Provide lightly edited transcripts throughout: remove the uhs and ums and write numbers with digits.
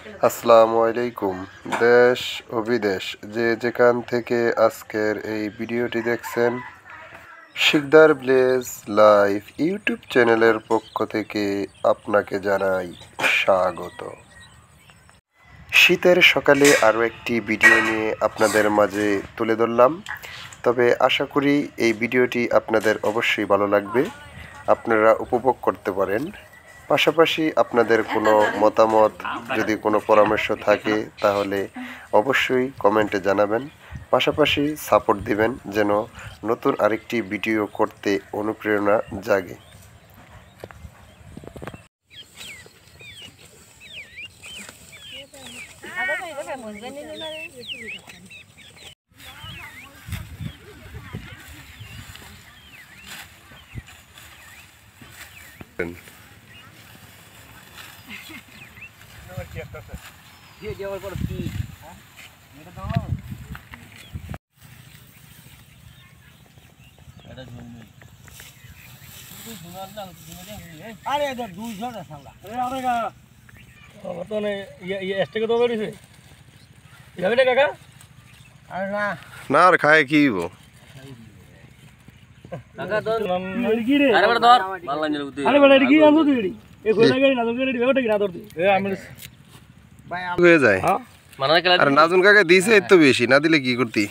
আসসালামু আলাইকুম। দেশ ও বিদেশ যে যেখান থেকে আজকের এই ভিডিওটি দেখছেন, শিকদার ভিলেজ লাইভ ইউটিউব চ্যানেলের পক্ষ থেকে আপনাকে জানাই স্বাগত। শীতের সকালে আরও একটি ভিডিও নিয়ে আপনাদের মাঝে তুলে ধরলাম। তবে আশা করি এই ভিডিওটি আপনাদের অবশ্যই ভালো লাগবে, আপনারা উপভোগ করতে পারেন। পাশাপাশি আপনাদের কোনো মতামত, যদি কোনো পরামর্শ থাকে তাহলে অবশ্যই কমেন্টে জানাবেন। পাশাপাশি সাপোর্ট দিবেন যেন নতুন আরেকটি ভিডিও করতে অনুপ্রেরণা জাগে। না আর খায় কি হয়ে যায়। আর নাজুন কাকা দিয়েছে এত বেশি, না দিলে কি করতি?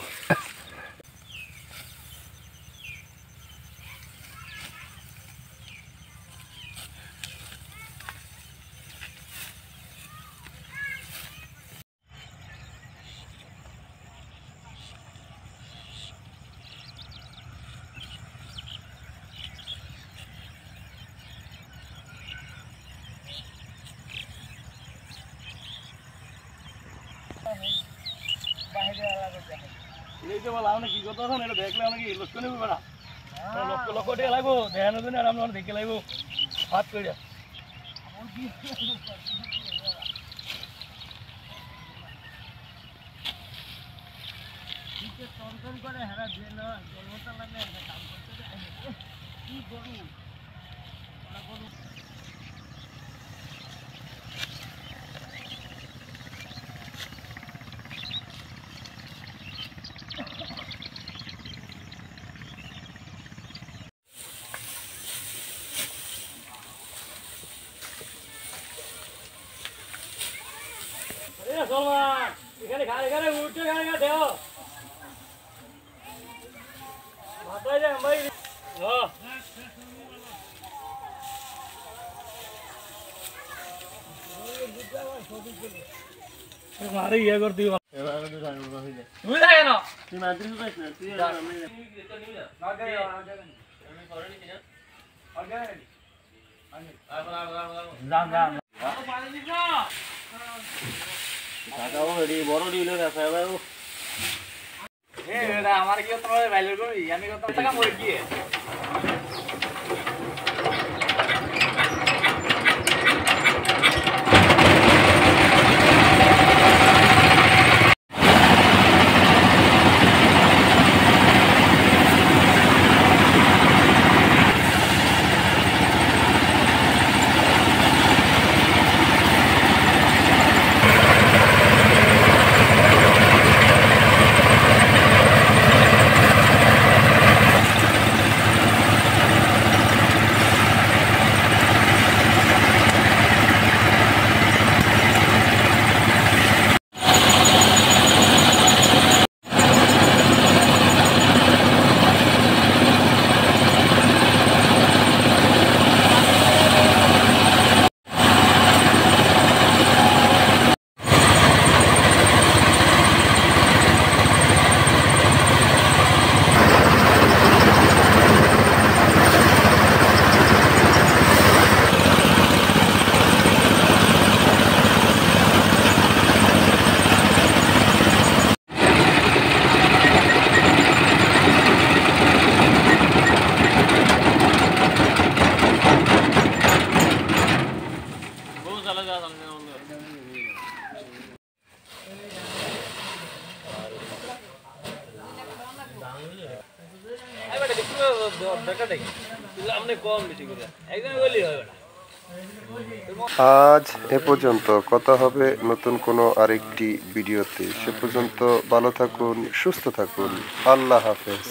কি কথা দেখলে অনেক লক্ষ্য নেবে বেড়া লক্ষ লক্ষ টাকা লাগবো দেখানোর জন্য, আর আমরা দেখে লাগবো হাত করে এখানে এখানে উঠছে, এখানে দেও মাথায় যায় ভাই। মারে ইয়ে করতে আমার কি তোমার বাইলের করবি, আমি কত টাকা মরে গিয়ে কম বেশি করে একদম বলি হয় না। আজ এ পর্যন্ত, কথা হবে নতুন কোনো আরেকটি ভিডিওতে। সে পর্যন্ত ভালো থাকুন, সুস্থ থাকুন। আল্লাহ হাফেজ।